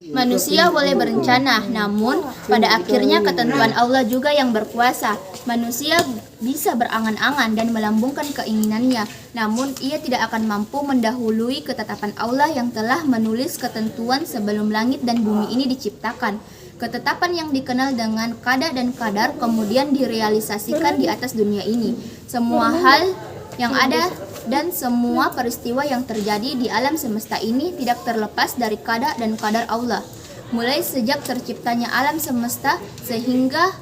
Manusia boleh berencana, namun pada akhirnya ketentuan Allah juga yang berkuasa. Manusia bisa berangan-angan dan melambungkan keinginannya, namun ia tidak akan mampu mendahului ketetapan Allah yang telah menulis ketentuan sebelum langit dan bumi ini diciptakan. Ketetapan yang dikenal dengan qada dan qadar kemudian direalisasikan di atas dunia ini. Semua hal yang ada dan semua peristiwa yang terjadi di alam semesta ini tidak terlepas dari qada dan qadar Allah. Mulai sejak terciptanya alam semesta sehingga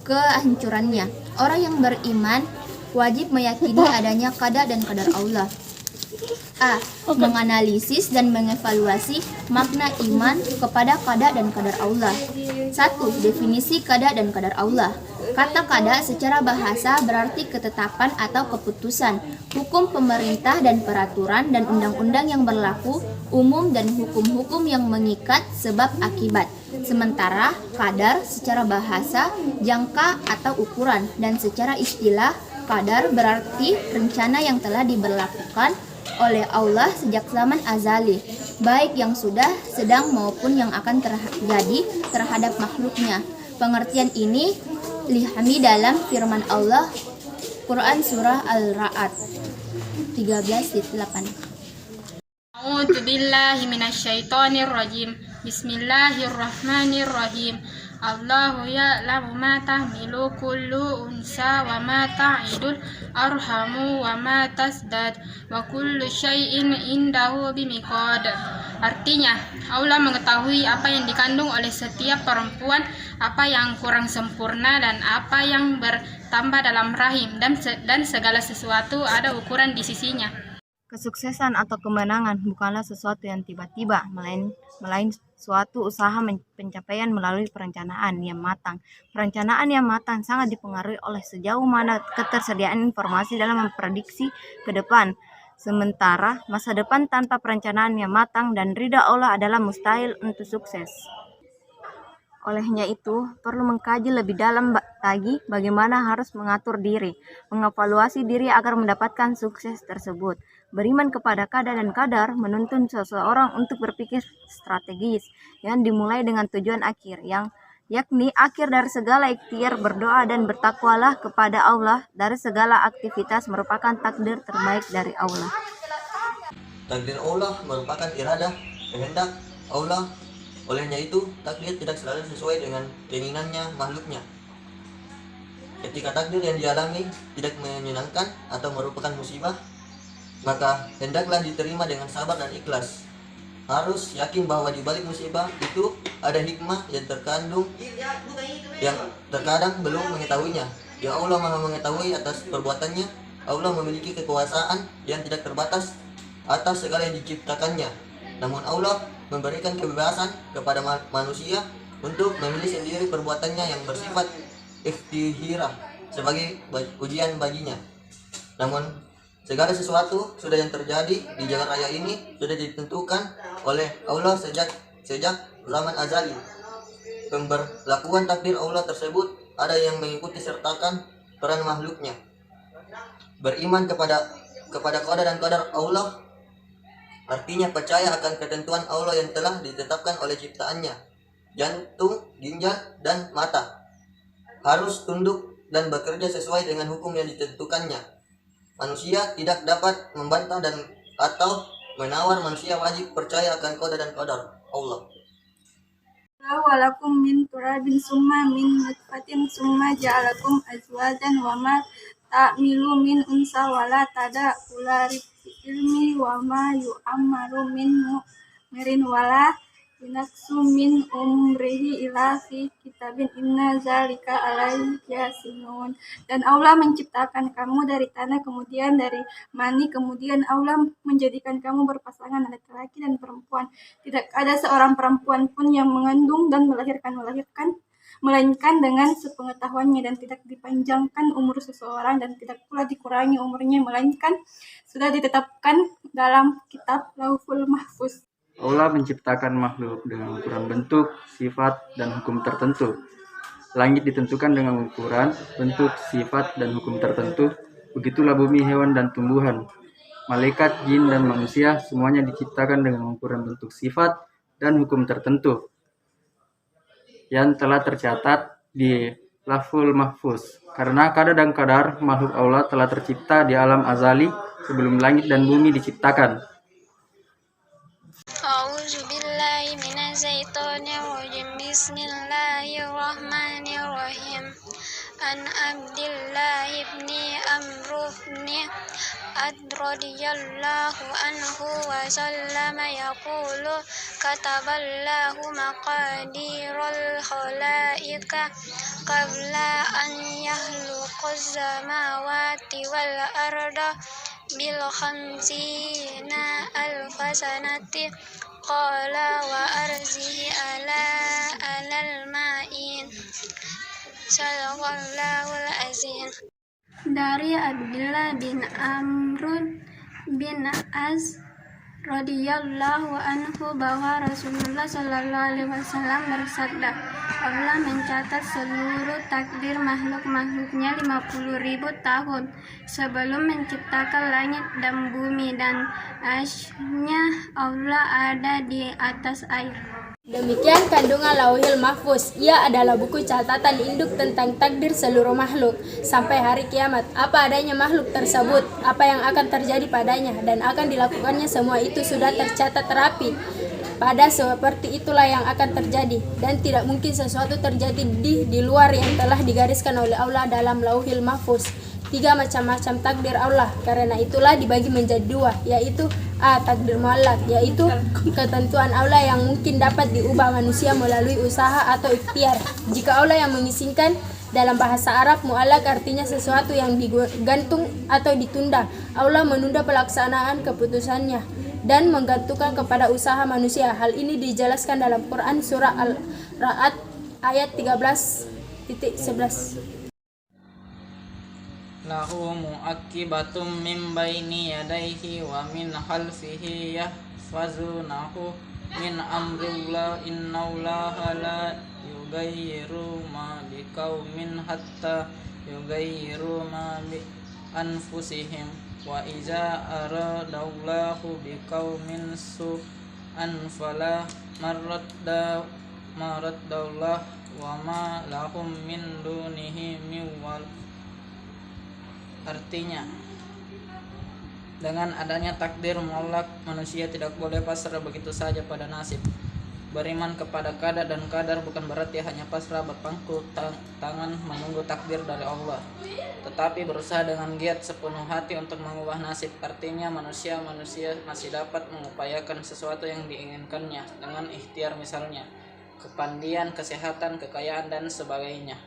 kehancurannya. Orang yang beriman wajib meyakini adanya qada dan qadar Allah. A. Menganalisis dan mengevaluasi makna iman kepada qada dan qadar Allah. 1. Definisi qada dan qadar Allah. Kata qada secara bahasa berarti ketetapan atau keputusan, hukum pemerintah dan peraturan dan undang-undang yang berlaku umum dan hukum-hukum yang mengikat sebab akibat. Sementara qadar secara bahasa jangka atau ukuran, dan secara istilah qadar berarti rencana yang telah diberlakukan oleh Allah sejak zaman azali, baik yang sudah, sedang maupun yang akan terjadi terhadap makhluknya. Pengertian ini dipahami dalam firman Allah Quran Surah Al-Ra'd 13:8. A'udzu billahi minasyaitonir rajim. Bismillahirrahmanirrahim. Allahu ya'lamu ma tahmilu kullu unsa wa ma ta'idul arhamu wa ma tasdad wa kullu syai'in indahu bimiqad. Artinya, Allah mengetahui apa yang dikandung oleh setiap perempuan, apa yang kurang sempurna dan apa yang bertambah dalam rahim, dan segala sesuatu ada ukuran di sisinya. Kesuksesan atau kemenangan bukanlah sesuatu yang tiba-tiba, melain suatu usaha pencapaian melalui perencanaan yang matang. Perencanaan yang matang sangat dipengaruhi oleh sejauh mana ketersediaan informasi dalam memprediksi ke depan. Sementara masa depan tanpa perencanaan yang matang dan ridha Allah adalah mustahil untuk sukses. Olehnya itu, perlu mengkaji lebih dalam lagi bagaimana harus mengatur diri, mengevaluasi diri agar mendapatkan sukses tersebut. Beriman kepada qada dan qadar menuntun seseorang untuk berpikir strategis yang dimulai dengan tujuan akhir, yakni akhir dari segala ikhtiar, berdoa dan bertakwalah kepada Allah dari segala aktivitas merupakan takdir terbaik dari Allah. Takdir Allah merupakan iradah, kehendak Allah. Olehnya itu, takdir tidak selalu sesuai dengan keinginannya makhluknya. Ketika takdir yang dialami tidak menyenangkan atau merupakan musibah, maka hendaklah diterima dengan sabar dan ikhlas. Harus yakin bahwa di balik musibah itu ada hikmah yang terkadang belum mengetahuinya. Yang Allah Maha mengetahui atas perbuatannya. Allah memiliki kekuasaan yang tidak terbatas atas segala yang diciptakannya. Namun Allah memberikan kebebasan kepada manusia untuk memilih sendiri perbuatannya yang bersifat ikhtiyariyah sebagai ujian baginya. Namun segala sesuatu sudah yang terjadi di jagat raya ini sudah ditentukan oleh Allah sejak zaman azali. Pemberlakuan takdir Allah tersebut ada yang mengikuti sertakan peran makhluknya. Beriman kepada qada dan qadar Allah artinya percaya akan ketentuan Allah yang telah ditetapkan oleh ciptaannya. Jantung, ginjal, dan mata harus tunduk dan bekerja sesuai dengan hukum yang ditentukannya. Manusia tidak dapat membantah atau menawar. Manusia wajib percaya akan qada dan qadar Allah. Walakum min turabin summa min nutfatin summa ja'alakum azwajan wa ma ta'milu min unsa wala tada ulari ilmi wa ma yu'ammaru min mu'mirin wala yunaksu min umrihi ila fi kitabin inna zalika alaihi yasinun. Dan Allah menciptakan kamu dari tanah, kemudian dari mani, kemudian Allah menjadikan kamu berpasangan laki-laki dan perempuan. Tidak ada seorang perempuan pun yang mengandung dan melahirkan, melainkan dengan sepengetahuannya, dan tidak dipanjangkan umur seseorang dan tidak pula dikurangi umurnya, melainkan sudah ditetapkan dalam kitab Lauhul Mahfuz. Allah menciptakan makhluk dengan ukuran bentuk, sifat, dan hukum tertentu. Langit ditentukan dengan ukuran, bentuk, sifat, dan hukum tertentu. Begitulah bumi, hewan, dan tumbuhan. Malaikat, jin, dan manusia semuanya diciptakan dengan ukuran bentuk, sifat, dan hukum tertentu yang telah tercatat di Lauhul Mahfuz. Karena kadar dan kadar makhluk Allah telah tercipta di alam azali sebelum langit dan bumi diciptakan. A'udzu billahi minasyaitonir rajim. Bismillahirrahmanirrahim. An Abdillah ibni Amr ibni radhiyallahu anhu wa sallama yaqulu kataballahu maqadirul khalaiqa qabla an yakhluqaz samawati wal arda bil khamsina alfasanati qala wa arzihi alal ma'in Sadaqallahul azim. Dari Abdullah bin Amr bin Az radhiyallahu anhu bahwa Rasulullah Shallallahu alaihi wasallam bersabda, Allah mencatat seluruh takdir makhluk-makhluknya 50.000 tahun sebelum menciptakan langit dan bumi, dan arsy-Nya Allah ada di atas air. Demikian kandungan Lauhul Mahfuz. Ia adalah buku catatan induk tentang takdir seluruh makhluk sampai hari kiamat. Apa adanya makhluk tersebut, apa yang akan terjadi padanya, dan akan dilakukannya, semua itu sudah tercatat rapi. Pada seperti itulah yang akan terjadi, dan tidak mungkin sesuatu terjadi di luar yang telah digariskan oleh Allah dalam Lauhul Mahfuz. 3 macam-macam takdir Allah, karena itulah dibagi menjadi 2, yaitu A. Takdir muallak, yaitu ketentuan Allah yang mungkin dapat diubah manusia melalui usaha atau ikhtiar. Jika Allah yang mengizinkan, dalam bahasa Arab muallak artinya sesuatu yang digantung atau ditunda. Allah menunda pelaksanaan keputusannya dan menggantungkan kepada usaha manusia. Hal ini dijelaskan dalam Quran surah Al-Ra'd ayat 13:11. Lahu mu'aqibatum min baini yadayhi wa min khalfihi yahfazunahu min amrillah innallaha la yughayyiru ma biqaumin hatta yughayyiru ma bi anfusihim wa iza aradallahu biqaumin su'an fala maraddallah wa ma lahum min dunihi min wal. Artinya, dengan adanya takdir muallak, manusia tidak boleh pasrah begitu saja pada nasib. Beriman kepada qada dan qadar bukan berarti hanya pasrah berpangku tangan menunggu takdir dari Allah, tetapi berusaha dengan giat sepenuh hati untuk mengubah nasib. Artinya manusia masih dapat mengupayakan sesuatu yang diinginkannya dengan ikhtiar, misalnya kepandian, kesehatan, kekayaan, dan sebagainya.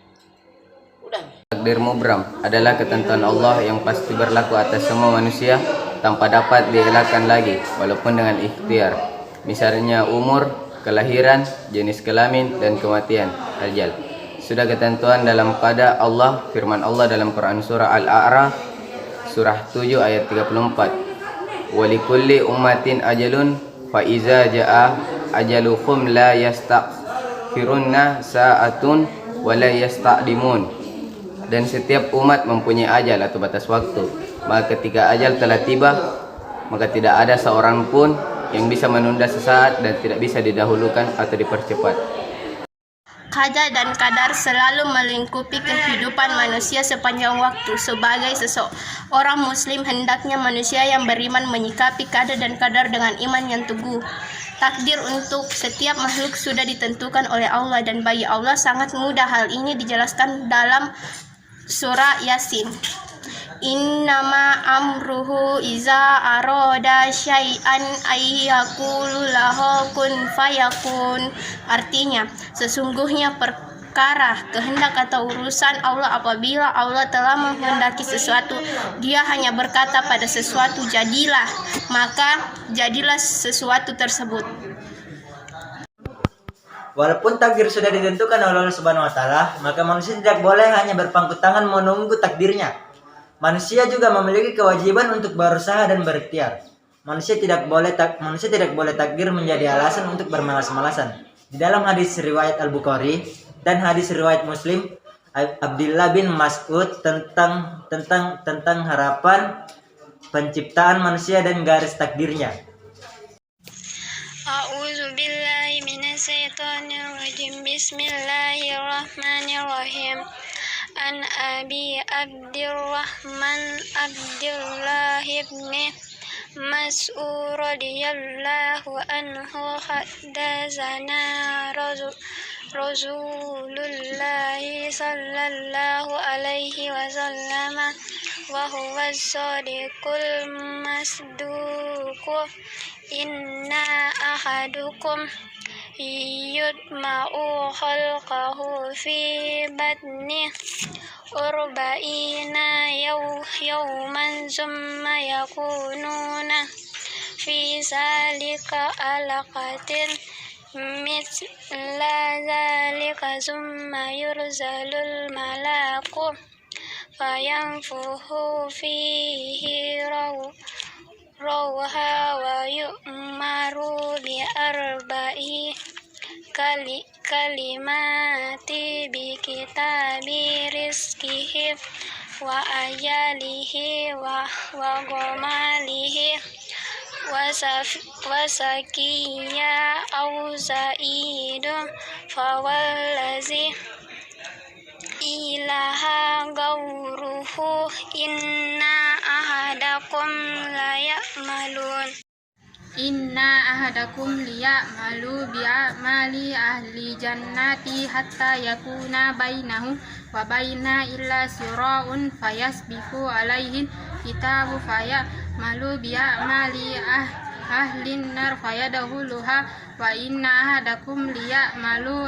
Takdir mubram adalah ketentuan Allah yang pasti berlaku atas semua manusia tanpa dapat dielakkan lagi walaupun dengan ikhtiar. Misalnya umur, kelahiran, jenis kelamin, dan kematian, ajal. Sudah ketentuan dalam qada Allah, firman Allah dalam Quran surah Al-A'raf surah 7 ayat 34. Wa likulli ummatin ajalun fa iza jaa ajaluhum la yastaghfiruna sa'atun wa la yastaqdimun. Dan setiap umat mempunyai ajal atau batas waktu. Maka ketika ajal telah tiba, maka tidak ada seorang pun yang bisa menunda sesaat dan tidak bisa didahulukan atau dipercepat. Qada dan qadar selalu melingkupi kehidupan manusia sepanjang waktu. Sebagai seseorang muslim, hendaknya manusia yang beriman menyikapi qada dan qadar dengan iman yang teguh. Takdir untuk setiap makhluk sudah ditentukan oleh Allah, dan bagi Allah sangat mudah. Hal ini dijelaskan dalam surah Yasin. Innama amruhu iza aroda syai'an ayyakulu lahu kun fayakun. Artinya, sesungguhnya perkara, kehendak atau urusan Allah, apabila Allah telah menghendaki sesuatu, Dia hanya berkata pada sesuatu jadilah, maka jadilah sesuatu tersebut. Walaupun takdir sudah ditentukan oleh Allah Subhanahu wa taala, maka manusia tidak boleh hanya berpangku tangan menunggu takdirnya. Manusia juga memiliki kewajiban untuk berusaha dan berikhtiar. Manusia tidak boleh takdir menjadi alasan untuk bermalas-malasan. Di dalam hadis riwayat Al-Bukhari dan hadis riwayat Muslim, Abdullah bin Mas'ud tentang harapan penciptaan manusia dan garis takdirnya. A'udzu billahi Bismillahirrahmanirrahim. An Abi Abdurrahman Abdullah ibn Mas'ud radhiyallahu anhu haddatsana Rasulullah sallallahu alaihi wasallam wa huwa as-sadiqul masduq. Inna ahadukum yudma'u khalqahu fi batni arba'ina yawman summa yakununa fi zalika alaqatin mithla zalika summa yurzalul malaku fayanfuhu fihi rawha wa yu'maru bi arba'i kalimati bi kitabi rizkihi wa ajalihi wa gomalihi wa sakiya au zaidu fawallazi ilaha gauruhu inna ahadakum laya'malun. Inna ahadakum liya'malu bi'amali ahli jannati hatta yakuna bainahu wa baina illa sira'un fayasbiqu alaihin kitabu faya'malu bi'amali ahlin nar fayadkhuluha wa inna ahadakum liya'malu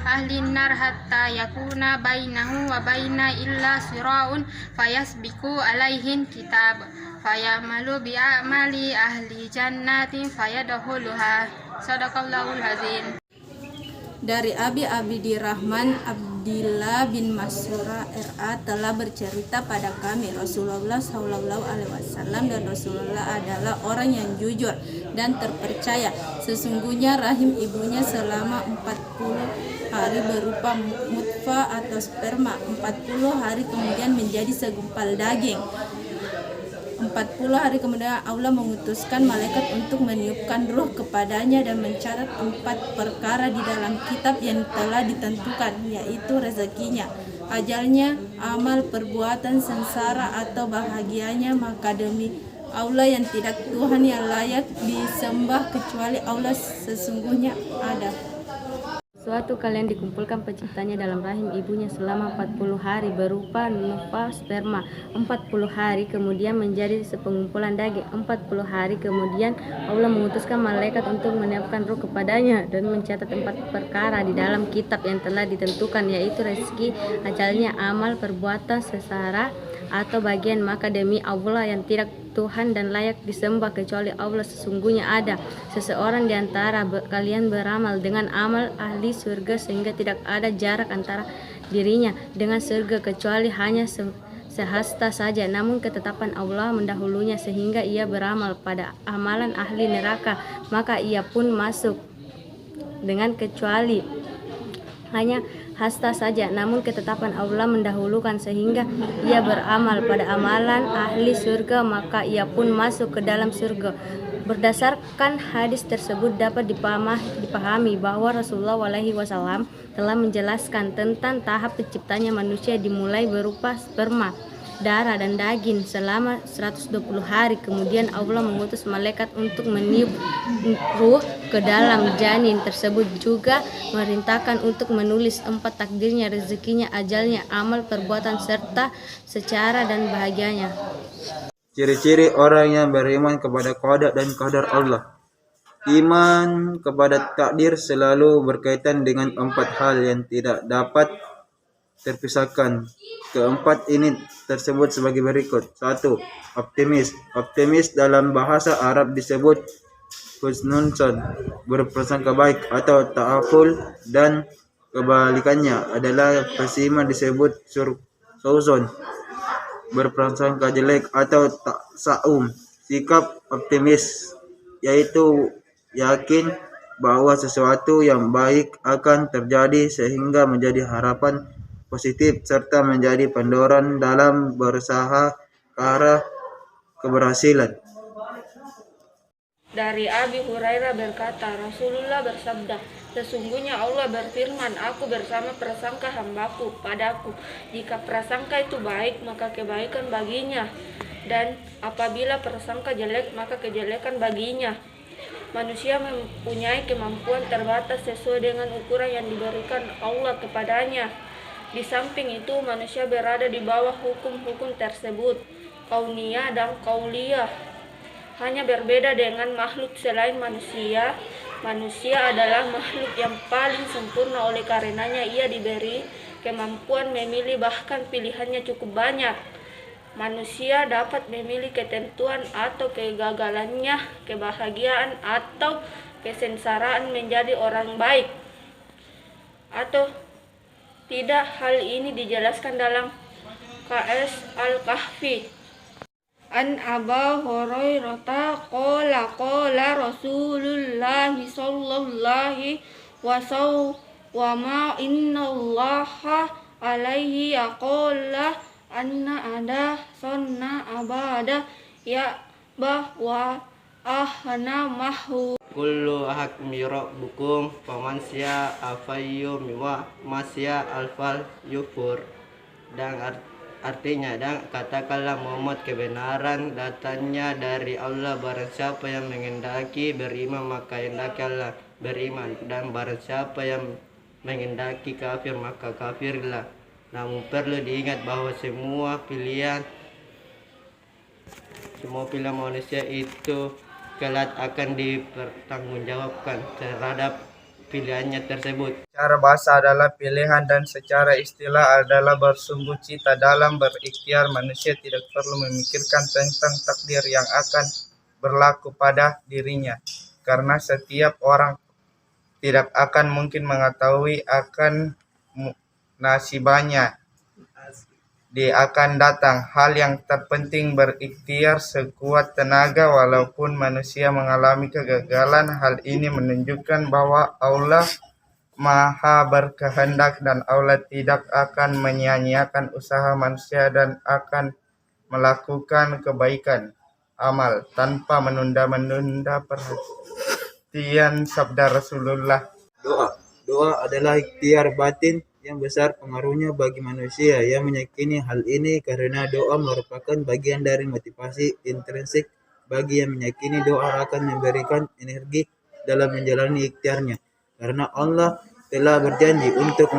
ahlin nar hatta yakuna bainahu wa baina illa sira'un fayasbiqu alaihin kitab fayamalu bi'amali ahli jannatin fayadkhuluha. Sadaqallahul azim. Dari Abi Abdirrahman Abdillah bin Mas'ura RA telah bercerita pada kami Rasulullah Shallallahu Alaihi Wasallam, dan Rasulullah adalah orang yang jujur dan terpercaya. Sesungguhnya rahim ibunya selama 40 hari berupa mutfah atau sperma, 40 hari kemudian menjadi segumpal daging. 40 hari kemudian Allah mengutuskan malaikat untuk meniupkan ruh kepadanya dan mencatat 4 perkara di dalam kitab yang telah ditentukan, yaitu rezekinya, ajalnya, amal perbuatan, sengsara atau bahagianya. Maka demi Allah yang tidak Tuhan yang layak disembah kecuali Allah, sesungguhnya ada Suatu kalian dikumpulkan penciptanya dalam rahim ibunya selama 40 hari berupa nutfah sperma, 40 hari kemudian menjadi sepengumpulan daging, 40 hari kemudian Allah mengutuskan malaikat untuk meniupkan ruh kepadanya dan mencatat 4 perkara di dalam kitab yang telah ditentukan, yaitu rezeki, ajalnya, amal, perbuatan, sengsara atau bagian. Maka demi Allah yang tidak Tuhan dan layak disembah kecuali Allah, sesungguhnya ada seseorang di antara kalian beramal dengan amal ahli surga sehingga tidak ada jarak antara dirinya dengan surga kecuali hanya sehasta saja, namun ketetapan Allah mendahulunya sehingga ia beramal pada amalan ahli neraka, maka ia pun masuk dengan kecuali hanya hasta saja, namun ketetapan Allah mendahulukan sehingga ia beramal pada amalan ahli surga, maka ia pun masuk ke dalam surga. Berdasarkan hadis tersebut dapat dipahami bahwa Rasulullah SAW telah menjelaskan tentang tahap penciptanya manusia dimulai berupa sperma, darah dan daging selama 120 hari. Kemudian Allah mengutus malaikat untuk meniup ruh ke dalam janin tersebut, juga merintahkan untuk menulis 4 takdirnya, rezekinya, ajalnya, amal perbuatan serta secara dan bahagianya. Ciri-ciri orang yang beriman kepada qada dan qadar Allah. Iman kepada takdir selalu berkaitan dengan 4 hal yang tidak dapat terpisahkan. Keempat ini tersebut sebagai berikut. 1. Optimis. Optimis dalam bahasa Arab disebut husnuzon, berprasangka baik, atau ta'aful, dan kebalikannya adalah pesimis disebut suuzon, berprasangka jelek atau ta'saum. Sikap optimis yaitu yakin bahwa sesuatu yang baik akan terjadi sehingga menjadi harapan positif serta menjadi pendorong dalam berusaha ke arah keberhasilan. Dari Abi Hurairah berkata, Rasulullah bersabda, Sesungguhnya Allah berfirman, aku bersama prasangka hambaku padaku. Jika prasangka itu baik, maka kebaikan baginya. Dan apabila prasangka jelek, maka kejelekan baginya. Manusia mempunyai kemampuan terbatas sesuai dengan ukuran yang diberikan Allah kepadanya. Di samping itu, manusia berada di bawah hukum-hukum tersebut, kauniyah dan kauliyah. Hanya berbeda dengan makhluk selain manusia. Manusia adalah makhluk yang paling sempurna oleh karenanya ia diberi kemampuan memilih, bahkan pilihannya cukup banyak. Manusia dapat memilih ketentuan atau kegagalannya, kebahagiaan atau kesengsaraan menjadi orang baik atau tidak. Hal ini dijelaskan dalam KS Al-Kahfi. An Aba Hurairah qala Rasulullah sallallahu wasallam innallaha alaihi yaqala anna ada sunna abada ya bahwa ahna mahu kullu ahakmi rabbukum faman sya afayyum wa masya alfal yufur. Dan artinya, dan katakanlah Muhammad, kebenaran datangnya dari Allah. Barang siapa yang menghendaki beriman, maka hendaklah beriman, dan barang siapa yang menghendaki kafir, maka kafirlah. Namun perlu diingat bahwa semua pilihan manusia itu kelak akan dipertanggungjawabkan terhadap pilihannya tersebut. Secara bahasa adalah pilihan dan secara istilah adalah bersungguh cita. Dalam berikhtiar, manusia tidak perlu memikirkan tentang takdir yang akan berlaku pada dirinya, karena setiap orang tidak akan mungkin mengetahui akan nasibnya di akan datang. Hal yang terpenting berikhtiar sekuat tenaga walaupun manusia mengalami kegagalan. Hal ini menunjukkan bahwa Allah Maha berkehendak dan Allah tidak akan menyia-nyiakan usaha manusia dan akan melakukan kebaikan amal tanpa menunda-menunda. Perhatian sabda Rasulullah. Doa adalah ikhtiar batin yang besar pengaruhnya bagi manusia. Yang meyakini hal ini karena doa merupakan bagian dari motivasi intrinsik bagi yang meyakini doa akan memberikan energi dalam menjalani ikhtiarnya. Karena Allah telah berjanji untuk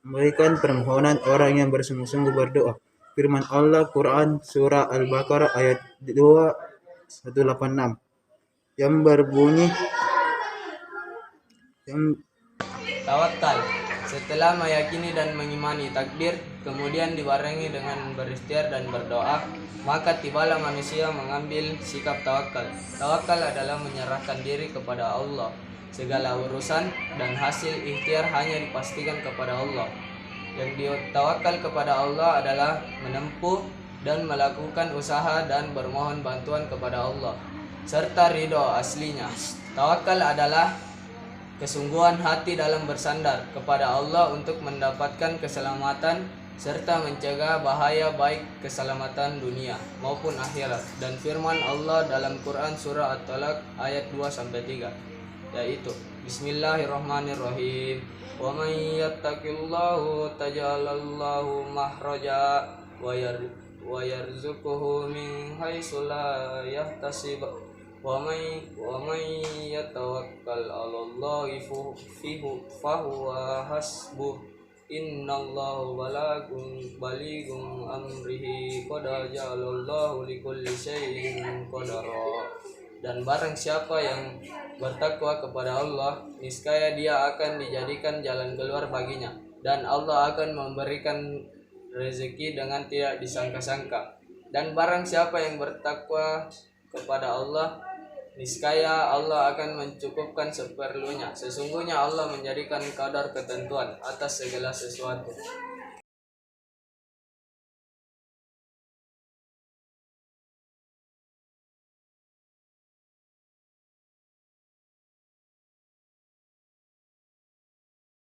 memberikan permohonan orang yang bersungguh-sungguh berdoa. Firman Allah Quran Surah Al-Baqarah ayat 286 yang berbunyi Tawakal. Setelah meyakini dan mengimani takdir, kemudian dibarengi dengan berikhtiar dan berdoa, maka tibalah manusia mengambil sikap tawakal. Tawakal adalah menyerahkan diri kepada Allah. Segala urusan dan hasil ikhtiar hanya dipastikan kepada Allah. Yang ditawakal kepada Allah adalah menempuh dan melakukan usaha dan bermohon bantuan kepada Allah, serta ridho aslinya. Tawakal adalah kesungguhan hati dalam bersandar kepada Allah untuk mendapatkan keselamatan serta mencegah bahaya baik keselamatan dunia maupun akhirat. Dan firman Allah dalam Quran Surah At-Talaq ayat 2-3 yaitu Bismillahirrahmanirrahim. Wa may yattaqillahu taj'alallahu mahraja wa yarzuquhu min haitsu la yahtasib. Wa may yatawakkal 'alallahi fahuwa hasbuh. Innallaha balighun amrihi qad ja'alallahu likulli syai'in qadara. Dan barang siapa yang bertakwa kepada Allah, niscaya dia akan dijadikan jalan keluar baginya, dan Allah akan memberikan rezeki dengan tidak disangka-sangka. Dan barang siapa yang bertakwa kepada Allah, niscaya Allah akan mencukupkan seperlunya. Sesungguhnya Allah menjadikan kadar ketentuan atas segala sesuatu.